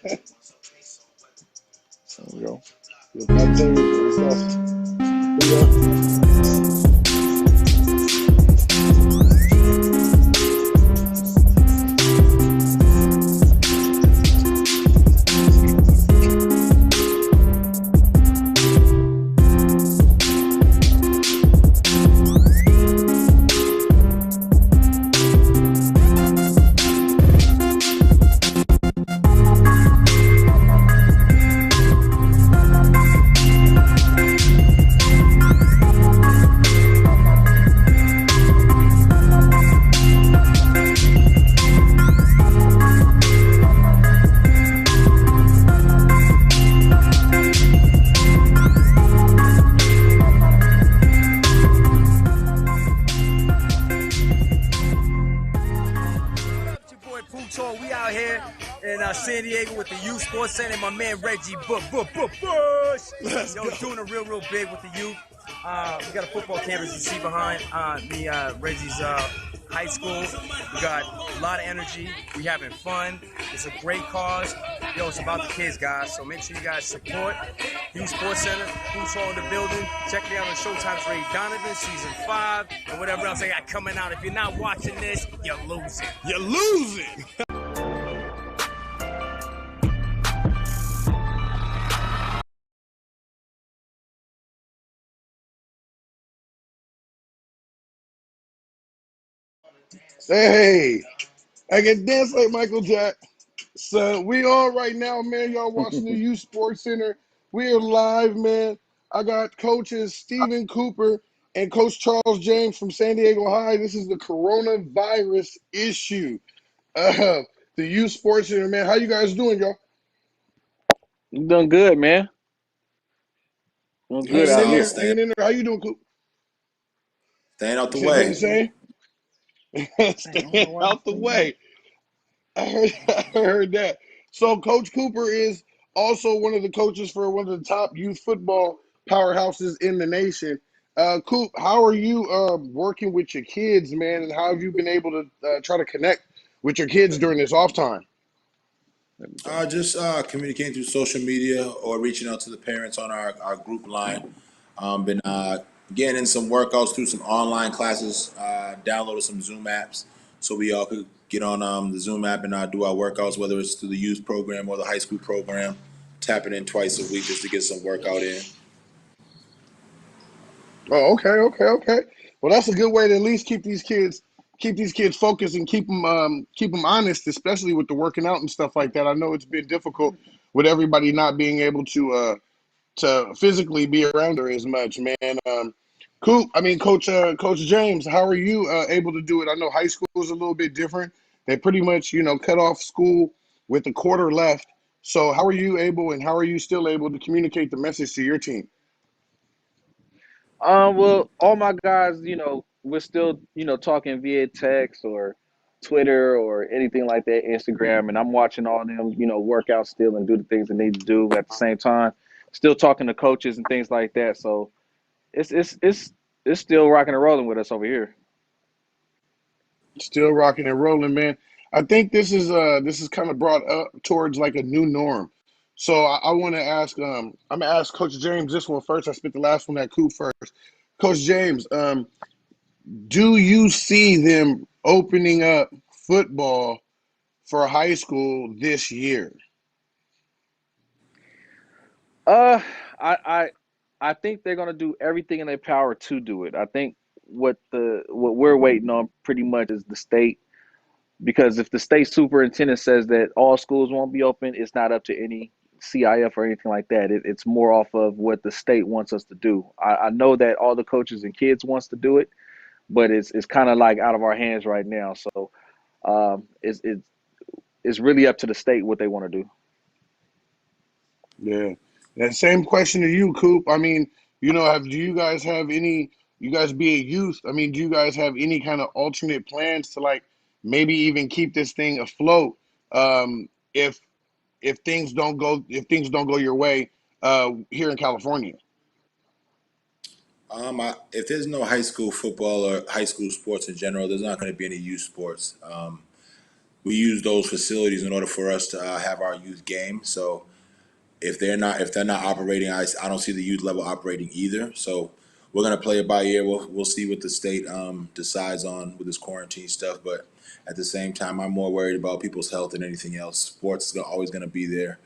There we go. Your bacteria and stuff. There you go. We out here in San Diego with the Youth Sports Center. My man Reggie Bush. Yo, doing a real big with the youth. We got a football campus you see behind me. Reggie's high school. We got a lot of energy. We having fun. It's a great cause. Yo, it's about the kids, guys. So make sure you guys support Youth Sports Center. Who's all in the building? Check me out on Showtime's Ray Donovan, season 5, and whatever else I got coming out. If you're not watching this, you're losing. You're losing. Hey, I can dance like Michael Jack. So we on right now, man. Y'all watching the Youth Sports Center. We are live, man. I got coaches Stephen Cooper and Coach Charles James from San Diego High. This is the coronavirus issue. The Youth Sports Center, man. How you guys doing, y'all? I'm doing good, man. Doing good out Hanging in here. there, hanging in there. How you doing, Coop? Staying out the You said way. the same? Staying out the way. I heard that. So Coach Cooper is also one of the coaches for one of the top youth football powerhouses in the nation. Coop, how are you working with your kids, man, and how have you been able to try to connect with your kids during this off time? Just communicating through social media or reaching out to the parents on our group line. Been getting in some workouts through some online classes, downloaded some Zoom apps so we all could get on the Zoom app and do our workouts, whether it's through the youth program or the high school program, tapping in twice a week just to get some workout in. Oh, okay. Well, that's a good way to at least keep these kids focused and keep them honest, especially with the working out and stuff like that. I know it's been difficult with everybody not being able to physically be around her as much, man. Coach James, how are you able to do it? I know high school is a little bit different. They pretty much, cut off school with a quarter left. So how are you able, and how are you still able to communicate the message to your team? Well, all my guys, we're still, talking via text or Twitter or anything like that, Instagram, and I'm watching all them, work out still and do the things they need to do at the same time. Still talking to coaches and things like that. So it's still rocking and rolling with us over here. Still rocking and rolling, man. I think this is kind of brought up towards like a new norm. So I want to ask I'm gonna ask Coach James this one first. I spent the last one at Coop first. Coach James, do you see them opening up football for high school this year? Uh, I I I think they're gonna do everything in their power to do it. I think what we're waiting on pretty much is the state, because if the state superintendent says that all schools won't be open, it's not up to any CIF or anything like that. It's more off of what the state wants us to do. I know that all the coaches and kids wants to do it, but it's kind of like out of our hands right now. So it's really up to the state what they want to do. Yeah. That same question to you, Coop. I mean, do you guys have any, you guys be a youth, I mean, do you guys have any kind of alternate plans to like maybe even keep this thing afloat if things don't go your way here in California? If there's no high school football or high school sports in general, there's not going to be any youth sports. we use those facilities in order for us to have our youth game. So if they're not operating, I don't see the youth level operating either. So we're gonna play it by ear. We'll see what the state decides on with this quarantine stuff. But at the same time, I'm more worried about people's health than anything else. Sports is always gonna be there.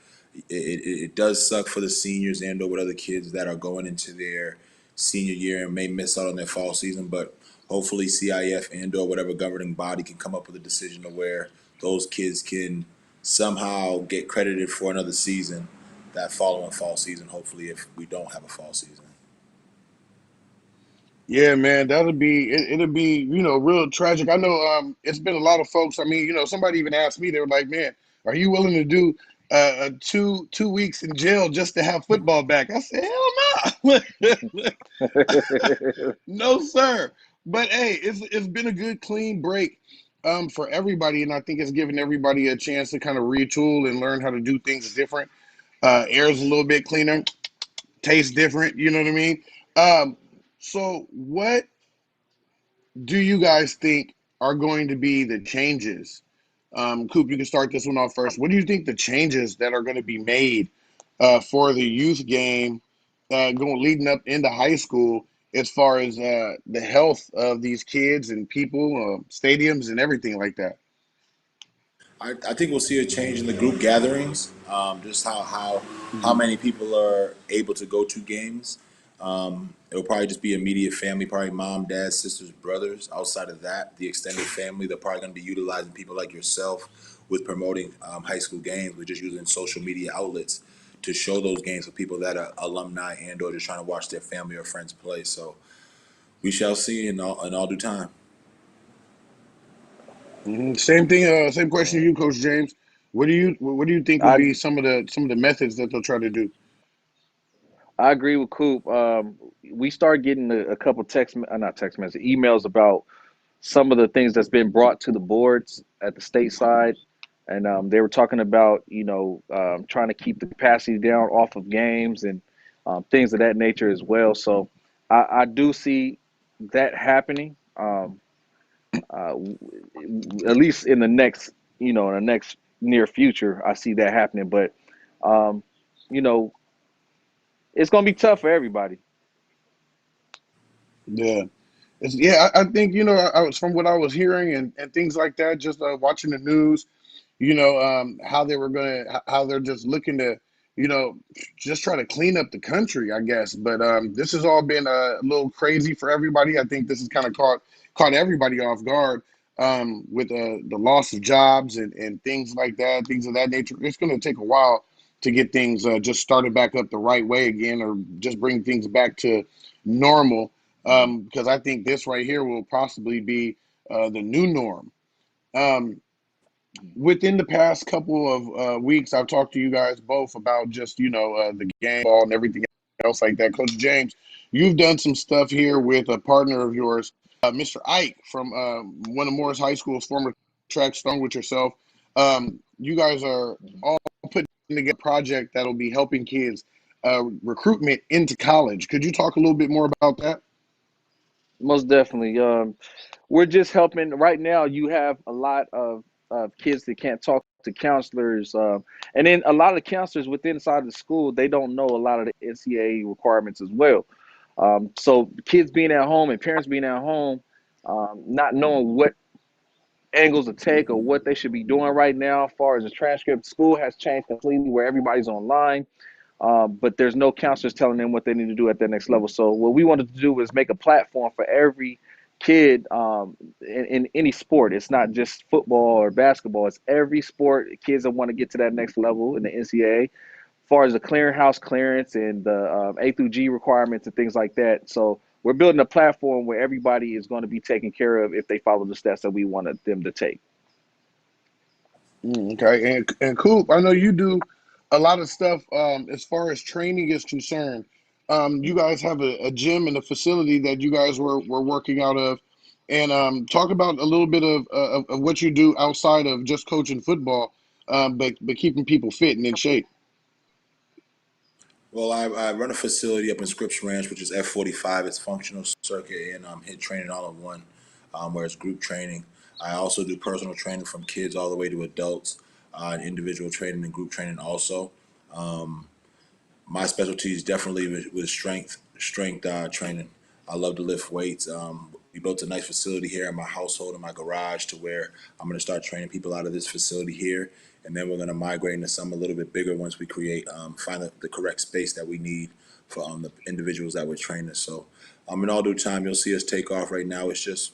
It does suck for the seniors and or with other kids that are going into their senior year and may miss out on their fall season. But hopefully CIF and or whatever governing body can come up with a decision to where those kids can somehow get credited for another season that following fall season, hopefully, if we don't have a fall season. Yeah, man, it'll be real tragic. I know it's been a lot of folks. I mean, somebody even asked me, they were like, "Man, are you willing to do two weeks in jail just to have football back?" I said, "Hell no, no, sir." But hey, it's been a good clean break for everybody, and I think it's given everybody a chance to kind of retool and learn how to do things different. Air's a little bit cleaner, tastes different. You know what I mean? So what do you guys think are going to be the changes? Coop, you can start this one off first. What do you think the changes that are going to be made for the youth game going leading up into high school as far as the health of these kids and people, stadiums and everything like that? I think we'll see a change in the group gatherings, just how Hmm. many people are able to go to games. It'll probably just be immediate family, probably mom, dad, sisters, brothers. Outside of that, the extended family, they're probably going to be utilizing people like yourself with promoting high school games. We're just using social media outlets to show those games for people that are alumni and or just trying to watch their family or friends play. So we shall see in all due time. Same thing. Same question to you, Coach James. What do you think will I be some of the methods that they'll try to do? I agree with Coop. We start getting a couple not text messages, emails about some of the things that's been brought to the boards at the state side, and they were talking about trying to keep the capacity down off of games and things of that nature as well. So I do see that happening, uh, at least in the next in the next near future. I see that happening, but um, you know it's going to be tough for everybody. Yeah. Yeah, I think I was from what I was hearing and things like that. Just watching the news, how they were how they're just looking to, you know, just try to clean up the country, I guess. But this has all been a little crazy for everybody. I think this has kind of caught everybody off guard with the loss of jobs and things like that, things of that nature. It's going to take a while to get things just started back up the right way again, or just bring things back to normal. Because I think this right here will possibly be the new norm. Um, Within the past couple of weeks, I've talked to you guys both about just the game ball and everything else like that. Coach James, you've done some stuff here with a partner of yours, Mr. Ike from one of Morris High School's former track star with yourself. You guys are all putting together a project that'll be helping kids recruitment into college. Could you talk a little bit more about that? Most definitely. We're just helping. Right now, you have a lot of kids that can't talk to counselors, and then a lot of the counselors within inside the school, they don't know a lot of the NCAA requirements as well. So kids being at home and parents being at home, not knowing what angles to take or what they should be doing right now, as far as the transcript, school has changed completely where everybody's online, but there's no counselors telling them what they need to do at that next level. So what we wanted to do was make a platform for every kid in any sport. It's not just football or basketball. It's every sport. Kids that want to get to that next level in the NCAA, as far as the clearinghouse clearance and the A through G requirements and things like that. So we're building a platform where everybody is going to be taken care of if they follow the steps that we wanted them to take. Okay, and Coop, I know you do a lot of stuff as far as training is concerned. You guys have a gym and a facility that you guys were working out of, and talk about a little bit of what you do outside of just coaching football, but keeping people fit and in shape. Well, I run a facility up in Scripps Ranch, which is F45. It's functional circuit and HIT training all in one, where it's group training. I also do personal training from kids all the way to adults, and individual training and group training also. My specialty is definitely with strength training. I love to lift weights. We built a nice facility here in my household in my garage to where I'm going to start training people out of this facility here, and then we're going to migrate into some a little bit bigger once we create find the correct space that we need for the individuals that we're training. So in all due time, you'll see us take off. Right now, it's just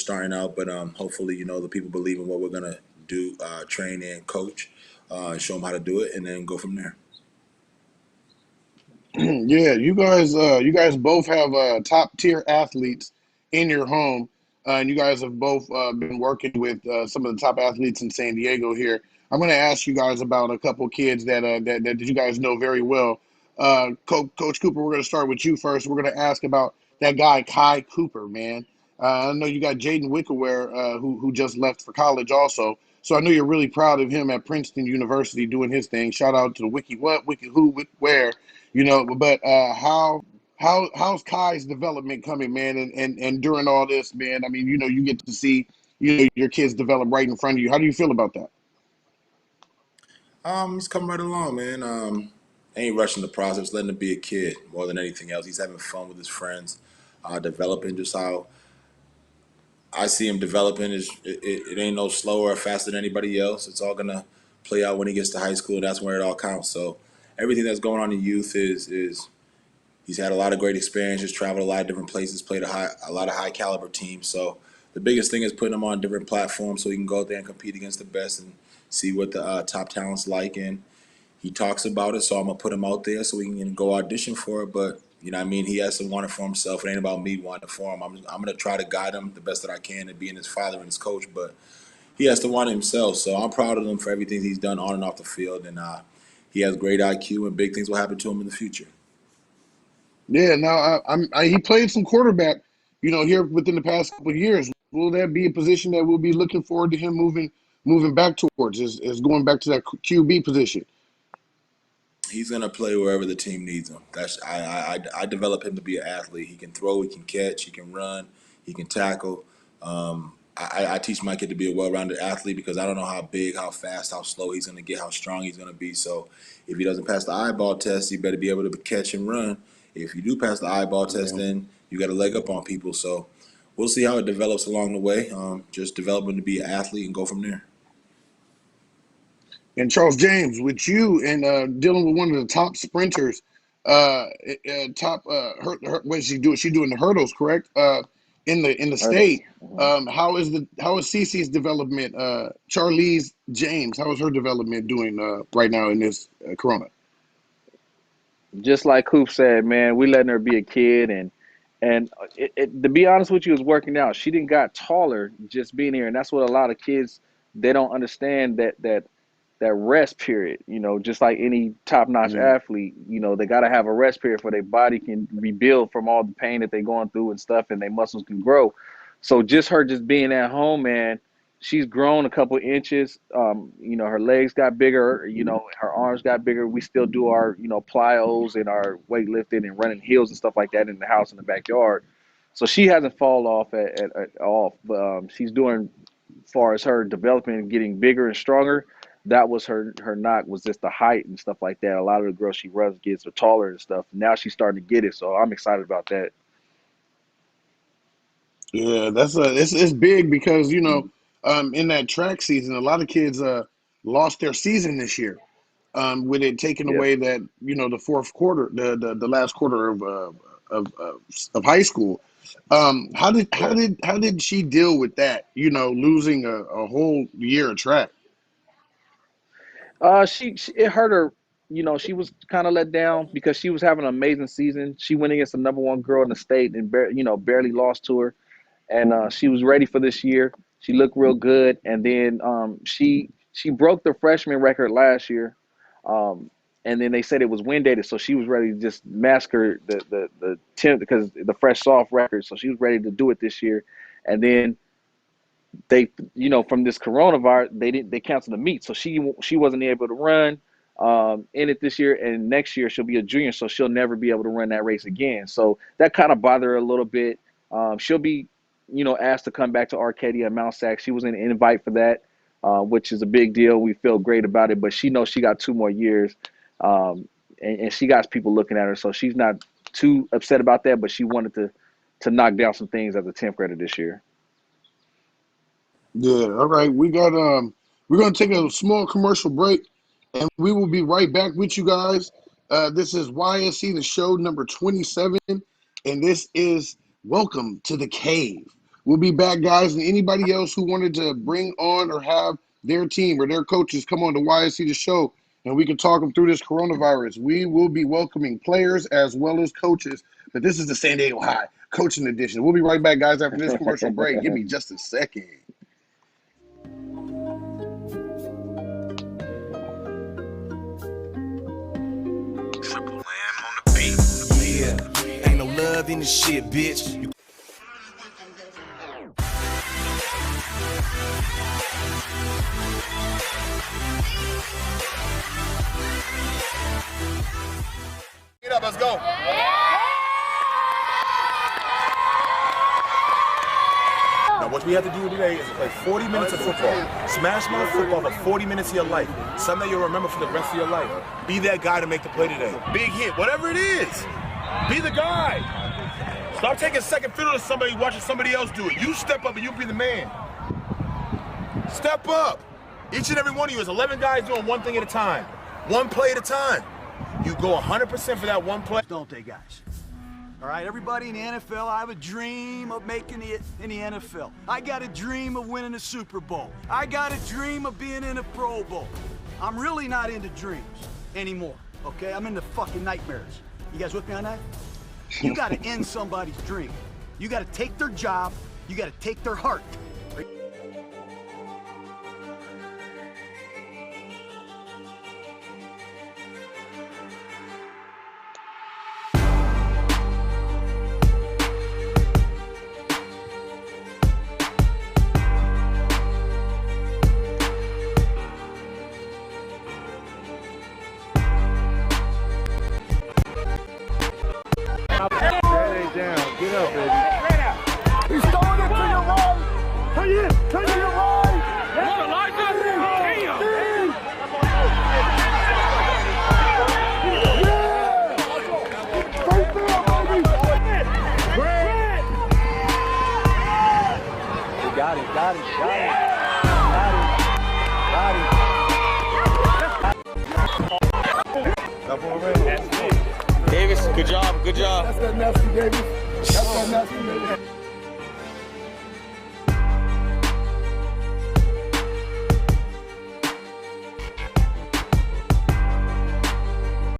starting out, but hopefully, the people believe in what we're going to do, train and coach, and show them how to do it, and then go from there. Yeah, you guys both have top tier athletes in your home, and you guys have both been working with some of the top athletes in San Diego here. I'm going to ask you guys about a couple kids that you guys know very well. Coach Cooper, we're going to start with you first. We're going to ask about that guy Kai Cooper, man. I know you got Jaden Wickerware, who just left for college also. So I know you're really proud of him at Princeton University doing his thing. Shout out to the Wiki what, Wiki who, Wiki where. But how's Kai's development coming, man? And during all this, man, I mean, you get to see, your kids develop right in front of you. How do you feel about that? He's coming right along, man. Ain't rushing the process, letting him be a kid more than anything else. He's having fun with his friends, developing just how I see him developing. It ain't no slower or faster than anybody else. It's all gonna play out when he gets to high school. That's where it all counts. So everything that's going on in youth is he's had a lot of great experiences, traveled a lot of different places, played a lot of high caliber teams. So the biggest thing is putting him on different platforms so he can go out there and compete against the best and see what the top talent's like. And he talks about it, so I'm gonna put him out there so he can go audition for it. But what I mean, he has to want it for himself. It ain't about me wanting it for him. I'm gonna try to guide him the best that I can and being his father and his coach. But he has to want it himself. So I'm proud of him for everything he's done on and off the field, and he has great IQ, and big things will happen to him in the future. Yeah, now he played some quarterback, here within the past couple of years. Will that be a position that we'll be looking forward to him moving back towards? Is going back to that QB position? He's gonna play wherever the team needs him. I develop him to be an athlete. He can throw, he can catch, he can run, he can tackle. I teach my kid to be a well-rounded athlete because I don't know how big, how fast, how slow he's gonna get, how strong he's gonna be. So if he doesn't pass the eyeball test, you better be able to catch and run. If you do pass the eyeball test, Yeah. then you got a leg up on people. So we'll see how it develops along the way. Just develop him to be an athlete and go from there. And Charles James, with you and dealing with one of the top sprinters, top what is she doing? She doing the hurdles, correct? In the Hurdles. state. How is Cece's development? Charlize James, how is her development doing right now in this Corona? Just like Coop said, man, we letting her be a kid, and to be honest with you, it's working out. She didn't got taller just being here, and that's what a lot of kids they don't understand that rest period. Just like any top notch Yeah. athlete, they got to have a rest period for their body can rebuild from all the pain that they're going through and stuff, and their muscles can grow. So just her just being at home, man, she's grown a couple inches. Her legs got bigger. Her arms got bigger. We still do our plyos and our weightlifting and running hills and stuff like that in the house in the backyard. So she hasn't fallen off at all. But she's doing, as far as her development and getting bigger and stronger, that was her knock was just the height and stuff like that. A lot of the girls she runs gets are taller and stuff. Now she's starting to get it, so I'm excited about that. Yeah, it's big because in that track season, a lot of kids lost their season this year, with it taking Yeah. away that the fourth quarter, the last quarter of of high school. Yeah. How did she deal with that? Losing a whole year of track. She it hurt her. She was kind of let down because she was having an amazing season. She went against the number one girl in the state and barely lost to her, and she was ready for this year. She looked real good, and then she broke the freshman record last year, and then they said it was wind dated, so she was ready to just massacre the 10th because the fresh soft record. So she was ready to do it this year, and then they from this coronavirus they canceled the meet, so she wasn't able to run in it this year, and next year she'll be a junior, so she'll never be able to run that race again. So that kind of bothered her a little bit. She'll be asked to come back to Arcadia and Mount Sac. She was an invite for that, which is a big deal. We feel great about it, but she knows she got 2 more years, and she got people looking at her, so she's not too upset about that. But she wanted to knock down some things as a 10th grader this year. Yeah, all right. We're gonna take a small commercial break, and we will be right back with you guys. This is YSC, the show number 27, and this is Welcome to the Cave. We'll be back, guys, and anybody else who wanted to bring on or have their team or their coaches come on to YSC the show, and we can talk them through this coronavirus. We will be welcoming players as well as coaches, but this is the San Diego High Coaching Edition. We'll be right back, guys, after this commercial break. Give me just a second. Yeah, ain't no love in this shit, bitch. Get up, let's go. Now, what we have to do today is play 40 minutes of football. Smash mouth football for 40 minutes of your life. Something you'll remember for the rest of your life. Be that guy to make the play today. Big hit, whatever it is. Be the guy. Stop taking second fiddle to somebody watching somebody else do it. You step up and you be the man. Step up. Each and every one of you is 11 guys doing one thing at a time. One play at a time. You go 100% for that one play. Don't they, guys? All right, everybody in the NFL, I have a dream of making it in the NFL. I got a dream of winning a Super Bowl. I got a dream of being in a Pro Bowl. I'm really not into dreams anymore, okay? I'm into fucking nightmares. You guys with me on that? You gotta end somebody's dream. You gotta take their job. You gotta take their heart. Davis, good job, good job. That's that nasty, Davis. That's that nasty, Davis.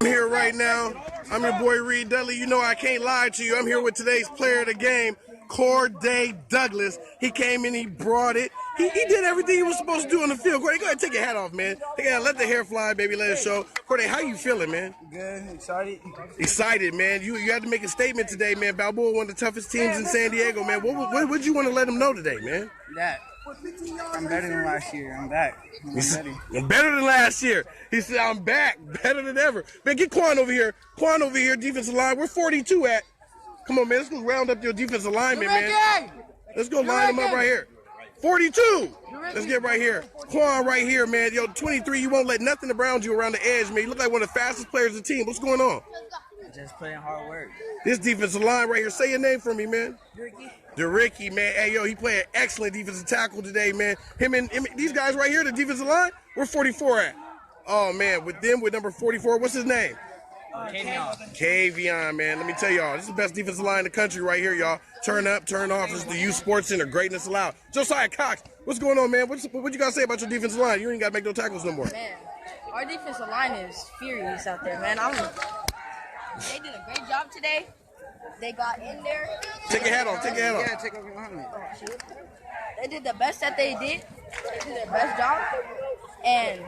I'm here right now. I'm your boy Reed Dudley. You know I can't lie to you. I'm here with today's player of the game, Corday Douglas. He came in, he brought it. He did everything he was supposed to do on the field. Corday, go ahead, take your hat off, man. Let the hair fly, baby. Let it show. Corday, how you feeling, man? Good, excited. Excited, man. You had to make a statement today, man. Balboa, one of the toughest teams in San Diego, man. What would you want to let them know today, man? That I'm better than last year. I'm back. I'm ready. I'm better than last year. He said, I'm back. Better than ever. Man, get Quan over here. Quan over here, defensive line. Where 42 at? Come on, man. Let's go round up your defensive lineman, man. Let's go line them up right here. 42. Let's get right here. Quan right here, man. Yo, 23, you won't let nothing around you around the edge, man. You look like one of the fastest players in the team. What's going on? Just putting hard work. This defensive line right here. Say your name for me, man. Ricky. DeRicky, man. Hey, yo, he played excellent defensive tackle today, man. Him and these guys right here, the defensive line, where 44 at? Oh, man, with number 44, what's his name? Kavion, man. Let me tell y'all, this is the best defensive line in the country right here, y'all. Turn up, turn off. This is the Youth Sports Center. Greatness allowed. Josiah Cox, what's going on, man? What you got to say about your defensive line? You ain't got to make no tackles no more. Man, our defensive line is furious out there, man. They did a great job today. They got in there. Take your hat off. Take your hat off. Yeah, take off your helmet. They did the best that they did. They did their best job. And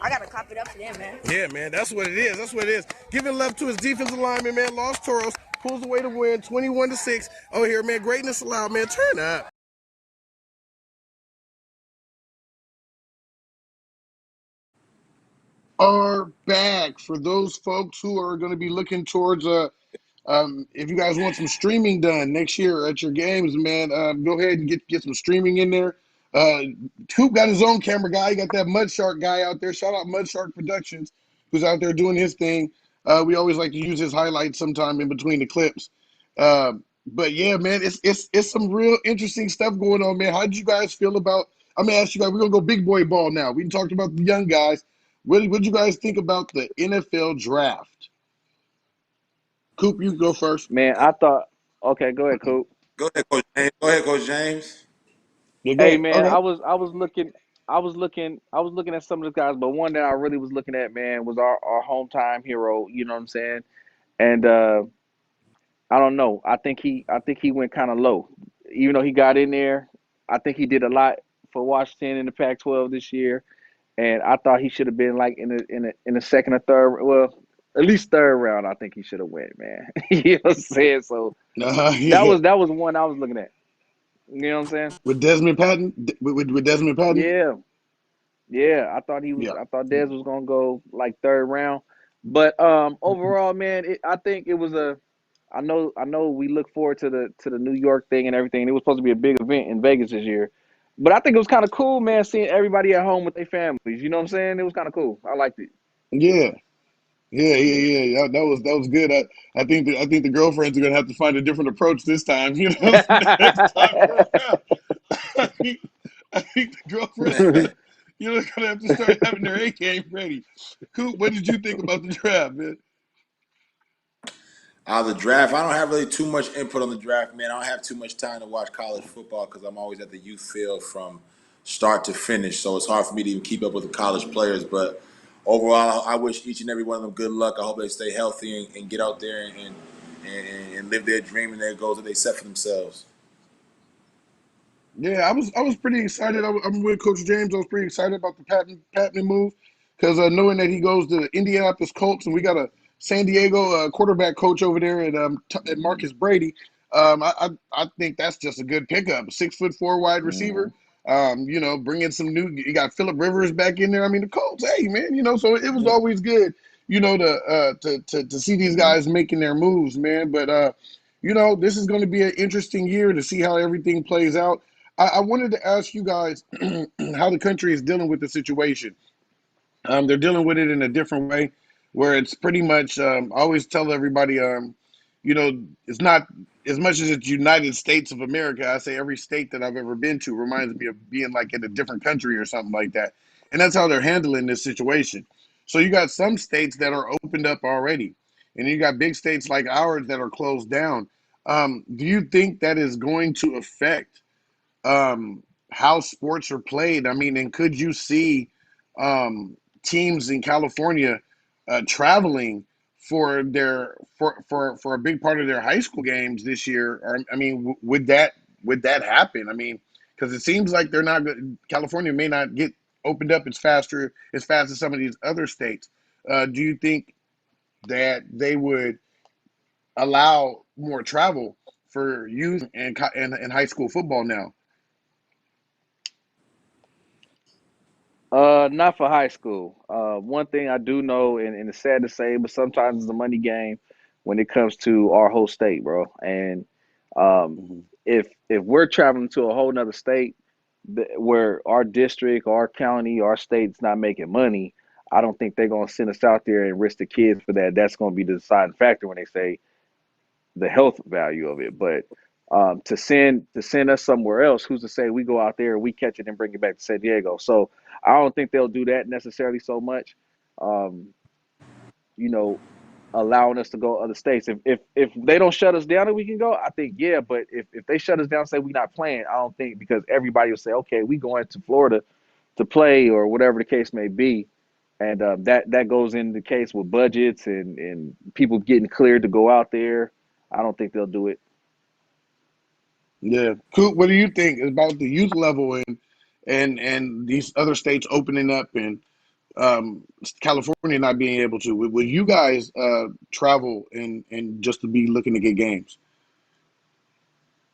I got to clap it up to them, man. Yeah, man. That's what it is. That's what it is. Giving love to his defensive lineman, man. Los Toros pulls away to win 21-6. Oh, here, man. Greatness allowed, man. Turn up. Are back for those folks who are going to be looking towards If you guys want some streaming done next year at your games, man, go ahead and get some streaming in there. Coop got his own camera guy. He got that Mud Shark guy out there. Shout out Mud Shark Productions, who's out there doing his thing. We always like to use his highlights sometime in between the clips. But yeah, man, it's some real interesting stuff going on, man. How did you guys feel about? I'm gonna ask you guys. We're gonna go big boy ball now. We talked about the young guys. What did you guys think about the NFL draft? Coop, you go first. Man, I thought. Okay, go ahead, Coop. Go ahead, Coach James. Go ahead, Coach James. Yeah, go Hey, ahead. man, Okay. I was looking at some of the guys, but one that I really was looking at, man, was our hometown hero. You know what I'm saying? And I don't know. I think he went kind of low, even though he got in there. I think he did a lot for Washington in the Pac-12 this year, and I thought he should have been like in the second or third, well, at least third round. I think he should have went, man. You know what I'm saying? So Yeah. that was one I was looking at. You know what I'm saying? With Desmond Patton, with Desmond Patton. Yeah, yeah. I thought he was. Yeah. I thought Dez was gonna go like third round, but overall, man, I think it was a. I know. We look forward to the New York thing and everything. It was supposed to be a big event in Vegas this year, but I think it was kind of cool, man, seeing everybody at home with their families. You know what I'm saying? It was kind of cool. I liked it. Yeah. Yeah. That was good. I think the girlfriends are gonna have to find a different approach this time. You know, next time around. I think, I think the girlfriends, you know, gonna have to start having their A game ready. Coop, what did you think about the draft, man? The draft, I don't have really too much input on the draft, man. I don't have too much time to watch college football because I'm always at the youth field from start to finish. So it's hard for me to even keep up with the college players. But overall, I wish each and every one of them good luck. I hope they stay healthy and get out there and live their dream and their goals that they set for themselves. Yeah, I was pretty excited. I'm with Coach James. I was pretty excited about the Patton move because knowing that he goes to the Indianapolis Colts and we got a San Diego quarterback coach over there at Marcus Brady. I think that's just a good pickup. 6'4" wide receiver. Mhm. You know, bringing some new. You got Phillip Rivers back in there. I mean, the Colts. Hey, man, you know, so it was always good. You know, to see these Mhm. guys making their moves, man. But you know, this is going to be an interesting year to see how everything plays out. I wanted to ask you guys how the country is dealing with the situation. They're dealing with it in a different way, where it's pretty much. I always tell everybody, you know, it's not as much as it's United States of America. I say every state that I've ever been to reminds me of being like in a different country or something like that, and that's how they're handling this situation. So you got some states that are opened up already, and you got big states like ours that are closed down. Do you think that is going to affect how sports are played? I mean, and could you see teams in California traveling for a big part of their high school games this year? Or I mean, would that happen? I mean, because it seems like they're not good. California may not get opened up as fast as some of these other states. Do you think that they would allow more travel for youth and high school football now? Not for high school. One thing I do know, and it's sad to say, but sometimes it's a money game when it comes to our whole state, bro. And um, Mhm. if we're traveling to a whole nother state where our district, our county, our state's not making money, I don't think they're gonna send us out there and risk the kids for that. That's gonna be the deciding factor when they say the health value of it. But to send us somewhere else, who's to say we go out there, we catch it and bring it back to San Diego? So I don't think they'll do that necessarily so much. Um, you know, allowing us to go other states. If they don't shut us down and we can go, I think yeah. But if they shut us down, say we're not playing, I don't think, because everybody will say, okay, we going to Florida to play or whatever the case may be. And that goes in the case with budgets and people getting cleared to go out there. I don't think they'll do it. Yeah. Coop, what do you think about the youth level and these other states opening up and California not being able to? Would you guys travel and just to be looking to get games?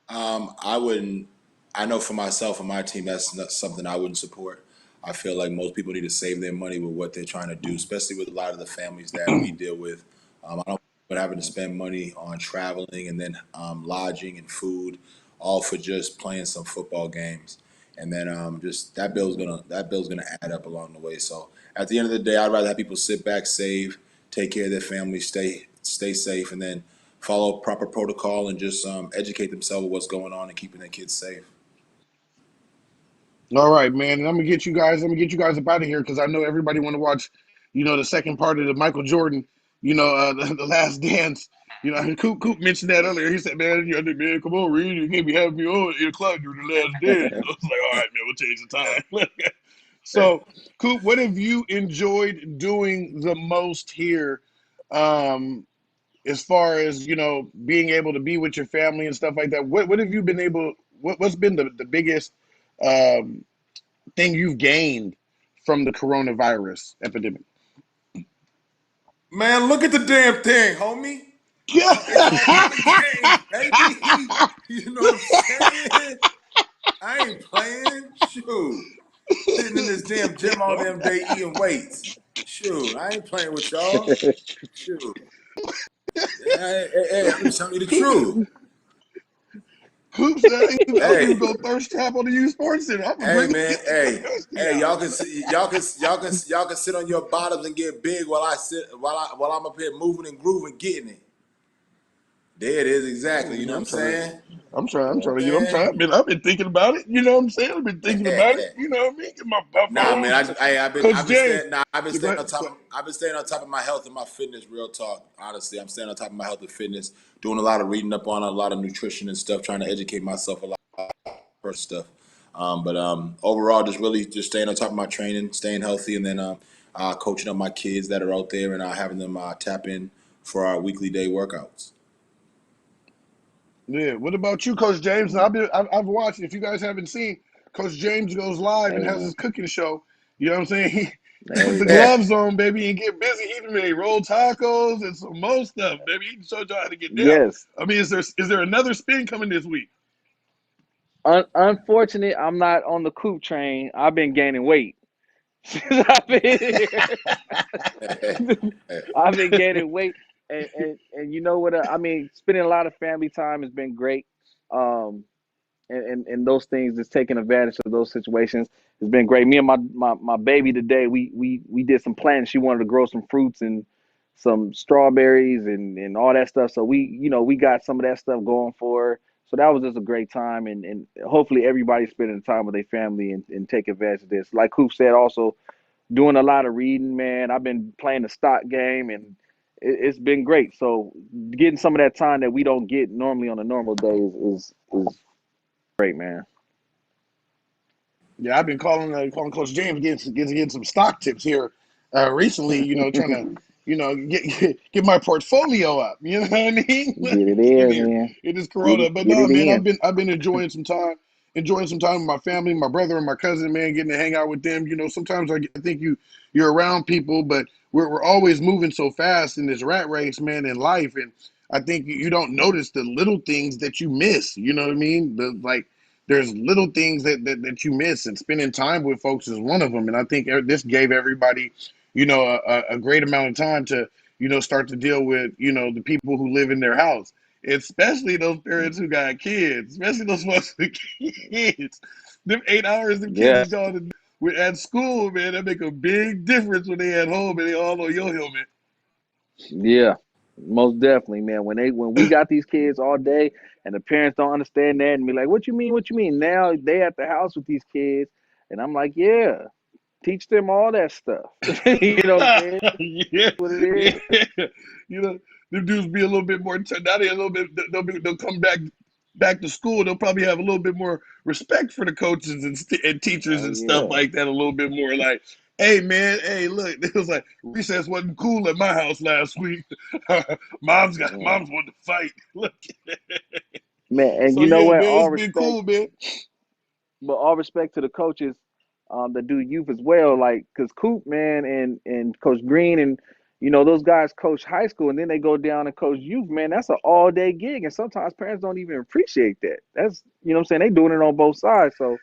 I wouldn't. I know for myself and my team, that's not something I wouldn't support. I feel like most people need to save their money with what they're trying to do, especially with a lot of the families that we deal with. I don't but having to spend money on traveling and then lodging and food, all for just playing some football games. And then just that bill's gonna add up along the way. So at the end of the day, I'd rather have people sit back, save, take care of their family, stay safe, and then follow proper protocol and just educate themselves with what's going on and keeping their kids safe. All right, man. And I'm gonna get you guys. I'm gonna get you guys up out of here because I know everybody want to watch, the second part of the Michael Jordan, the Last Dance. Coop mentioned that earlier. He said, "Man, man, come on, Reed. You can't be having me on 8 o'clock during the Last Dance." I was like, "All right, man. We'll change the time." So, Coop, what have you enjoyed doing the most here, as far as being able to be with your family and stuff like that? What have you been able? What's been the biggest um, thing you've gained from the coronavirus epidemic? Man, look at the damn thing, homie. It's all fun and games, baby. You know what I'm saying? I ain't playing. Shoot. Sitting in this damn gym all damn day eating weights. Shoot, I ain't playing with y'all. Shoot. Hey, I'm just telling you the Coop, truth. Coop said, "I'm Hey, even go thirst trap on the U Sports Center. I'm gonna hey, bring man. the Hey, thirsty hey, out." y'all can sit on your bottoms and get big while I'm up here moving and grooving, getting it. There it is, exactly. You know what I'm I'm trying to, saying? I'm You know trying what to get. I'm trying. I've been thinking about it. You know what I'm saying? I've been thinking about it. I'm You know what I mean? Get my Nah, man, phone. Coach I've been James, staying. Nah, I've been go staying ahead. on top of. I've been staying on top of my health and my fitness. Real talk, honestly, I'm staying on top of my health and fitness. Doing a lot of reading up on a lot of nutrition and stuff. Trying to educate myself a lot of stuff. But overall, just really just staying on top of my training, staying healthy, and then coaching up my kids that are out there and having them tap in for our weekly day workouts. Yeah. What about you, Coach James? I've watched. If you guys haven't seen, Coach James goes live and Hey has man, his cooking show. You know what I'm saying? He put hey the man. gloves on, baby, and get busy. He made roll tacos and some more stuff, baby. He showed y'all how to get down. Yes. I mean, is there another spin coming this week? Unfortunately, I'm not on the Coop train. I've been gaining weight since I've been here. I've been gaining weight, and you know what? I mean, spending a lot of family time has been great. Um, and those things, just taking advantage of those situations has been great. Me and my baby today, we did some planting. She wanted to grow some fruits and some strawberries and all that stuff. So we got some of that stuff going for her. So that was just a great time, and hopefully everybody's spending time with their family and take advantage of this. Like Coop said, also doing a lot of reading, man. I've been playing the stock game and it's been great. So getting some of that time that we don't get normally on a normal day is great, man. Yeah, I've been calling Coach James, getting some stock tips here recently. Trying to get my portfolio up. You know what I mean? Get it In in, here, man. it is Get Corona, it, but get no, it man, I've in. been enjoying some time with my family, my brother and my cousin, man, getting to hang out with them. Sometimes I think you're around people, but we're always moving so fast in this rat race, man, in life, and I think you don't notice the little things that you miss. You know what I mean? There's little things that you miss, and spending time with folks is one of them. And I think this gave everybody, a great amount of time to, start to deal with, the people who live in their house, especially those parents who got kids, especially those ones with kids. Them 8 hours the kids Yeah, is going to with at school, man, that make a big difference when they at home and they all on your helmet. yeah. Most definitely, man. When we got these kids all day and the parents don't understand that and be like, "What you mean? What you mean?" Now they at the house with these kids, and I'm like, "Yeah, teach them all that stuff." You know what I'm saying? Yeah, What it yeah. is. You know, them dudes be a little bit more. Now they a little bit. They'll come back to school. They'll probably have a little bit more respect for the coaches and teachers Oh and stuff yeah. like that. A little bit more like, hey man, hey look, it was like recess wasn't cool at my house last week. Yeah. Mom's wanted to fight. Look, Man, and so you know yeah, what? man, it's All been respect, cool, man. but all respect to the coaches that do youth as well. Like, cause Coop, man, and Coach Green, and those guys coach high school, and then they go down and coach youth. Man, that's an all day gig, and sometimes parents don't even appreciate that. That's what I'm saying. They doing it on both sides. So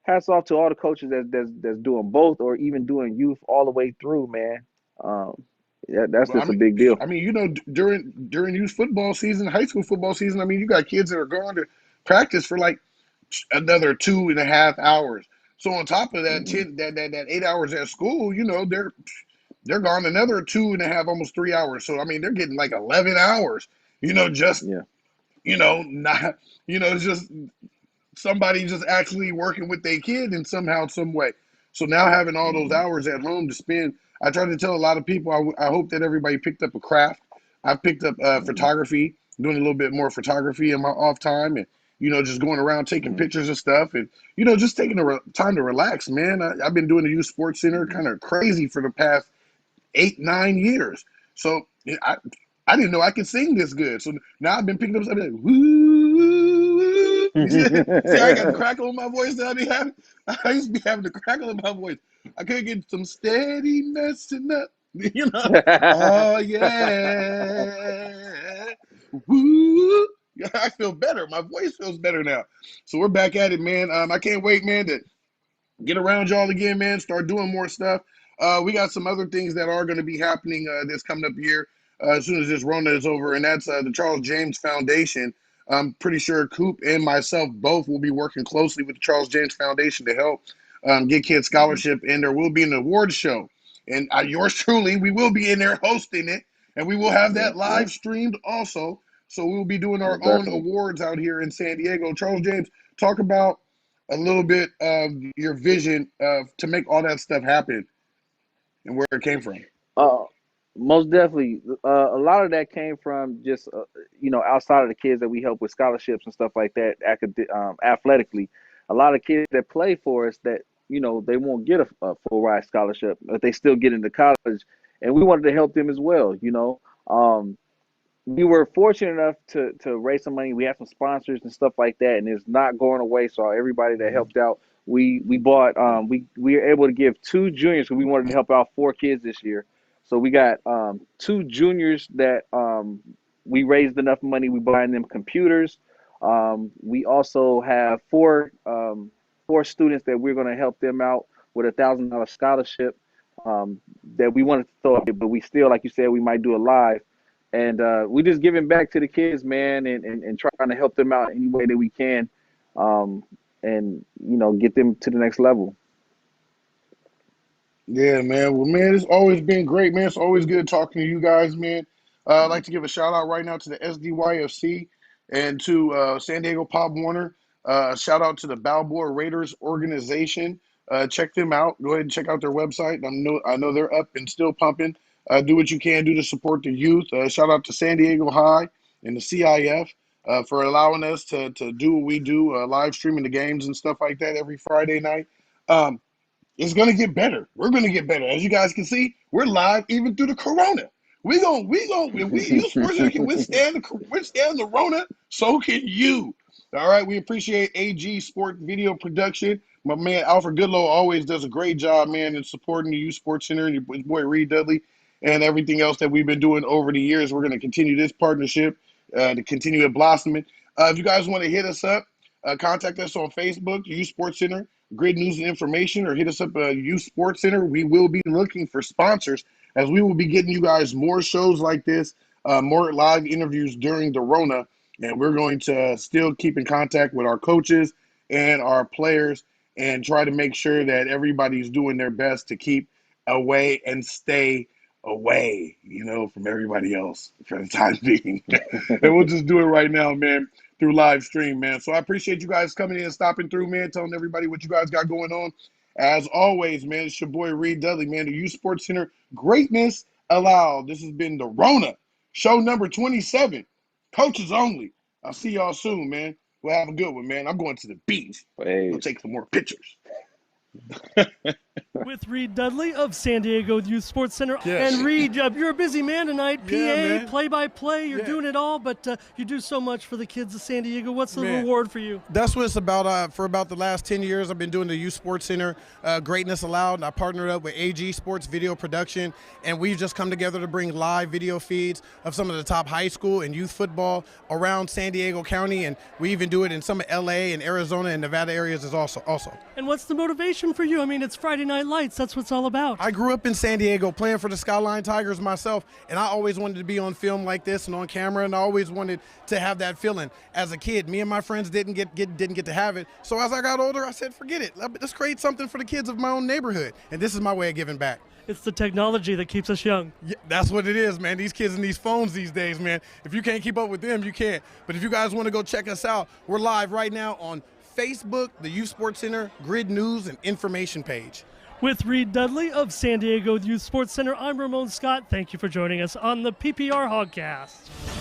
hats off to all the coaches that's doing both, or even doing youth all the way through, man. Um, Yeah, that's I just a mean, big deal. I mean, you know, during youth football season, high school football season, I mean, you got kids that are going to practice for like another 2.5 hours. So on top of that, Hmm. that 8 hours at school, you know, they're gone another 2.5, almost 3 hours. So I mean, they're getting like 11 hours. You know, just Yeah. not, it's just somebody just actually working with their kid in somehow, some way. So now having all those Hmm. hours at home to spend, I try to tell a lot of people, I hope that everybody picked up a craft. I've picked up Hmm. photography, doing a little bit more photography in my off time, and just going around taking Hmm. pictures of stuff, and just taking time to relax, man. I've been doing the youth sports center Hmm. kind of crazy for the past 8, 9 years. So I didn't know I could sing this good. So now I've been picking up something like, woo. See, I got the crackle in my voice that I be having. I used to be having the crackle in my voice. I could get some steady messing up. Oh yeah. Woo. Yeah, I feel better. My voice feels better now. So we're back at it, man. I can't wait, man, to get around y'all again, man. Start doing more stuff. We got some other things that are going to be happening this coming up year as soon as this Rona is over, and that's the Charles James Foundation. I'm pretty sure Coop and myself both will be working closely with the Charles James Foundation to help get kids Hmm. scholarship, and there will be an award show. And yours truly, we will be in there hosting it, and we will have Yeah. that Yeah. live streamed also. So we will be doing our Most own definitely. awards out here in San Diego. Charles James, talk about a little bit of your vision of to make all that stuff happen and where it came from. Uh, Most definitely. A lot of that came from just outside of the kids that we help with scholarships and stuff like that, athletically. A lot of kids that play for us that they won't get a full ride scholarship, but they still get into college, and we wanted to help them as well. We were fortunate enough to raise some money. We have some sponsors and stuff like that, and it's not going away. So everybody that helped out, we bought we were able to give two juniors because we wanted to help out four kids this year. So we got two juniors that we raised enough money. We buying them computers. We also have four students that we're going to help them out with $1,000 scholarship that we wanted to throw up, but we still, like you said, we might do it live, and we just giving back to the kids, man, and trying to help them out any way that we can, um, and get them to the next level. Yeah, man. Well, man, it's always been great, man. It's always good talking to you guys, man. I'd like to give a shout out right now to the SDYFC and to San Diego Pop Warner. Shout out to the Balboa Raiders organization. Check them out. Go ahead and check out their website. I know they're up and still pumping. Do what you can do to support the youth. Shout out to San Diego High and the CIF for allowing us to do what we do, live streaming the games and stuff like that every Friday night. Um, it's gonna get better. We're gonna get better. As you guys can see, we're live even through the corona. We if we you sports can withstand the Rona, so can you. All right, we appreciate AG Sport Video Production. My man Alfred Goodlow always does a great job, man, in supporting the Youth Sports Center and your boy Reed Dudley and everything else that we've been doing over the years. We're going to continue this partnership to continue it blossoming. If you guys want to hit us up, contact us on Facebook, Youth Sports Center, Grid News and Information, or hit us up at Youth Sports Center. We will be looking for sponsors as we will be getting you guys more shows like this, more live interviews during the Rona, and we're going to still keep in contact with our coaches and our players and try to make sure that everybody's doing their best to keep away and stay away, from everybody else for the time being. And we'll just do it right now, man, through live stream, man. So I appreciate you guys coming in and stopping through, man, telling everybody what you guys got going on. As always, man, it's your boy Reed Dudley, man, the Youth Sports Center. Greatness allowed. This has been the Rona, show number 27. Coaches only. I'll see y'all soon, man. We'll have a good one, man. I'm going to the beach. Go Hey. take some more pictures. With Reed Dudley of San Diego Youth Sports Center. Yes. And Reed, you're a busy man tonight. PA, man. play-by-play, you're Yeah. doing it all, but you do so much for the kids of San Diego. What's the Man. reward for you? That's what it's about. For about the last 10 years, I've been doing the Youth Sports Center, Greatness Allowed. I partnered up with AG Sports Video Production, and we've just come together to bring live video feeds of some of the top high school and youth football around San Diego County, and we even do it in some of LA and Arizona and Nevada areas as also. And what's the motivation for you? I mean, it's Friday Night Lights. That's what it's all about. I grew up in San Diego playing for the Skyline Tigers myself, and I always wanted to be on film like this and on camera, and I always wanted to have that feeling. As a kid, me and my friends didn't get to have it. So as I got older, I said, forget it. Let's create something for the kids of my own neighborhood. And this is my way of giving back. It's the technology that keeps us young. Yeah, that's what it is, man. These kids and these phones these days, man. If you can't keep up with them, you can't. But if you guys want to go check us out, we're live right now on Facebook, the Youth Sports Center, Grid News, and Information page. With Reed Dudley of San Diego Youth Sports Center, I'm Ramon Scott. Thank you for joining us on the PPR Hogcast.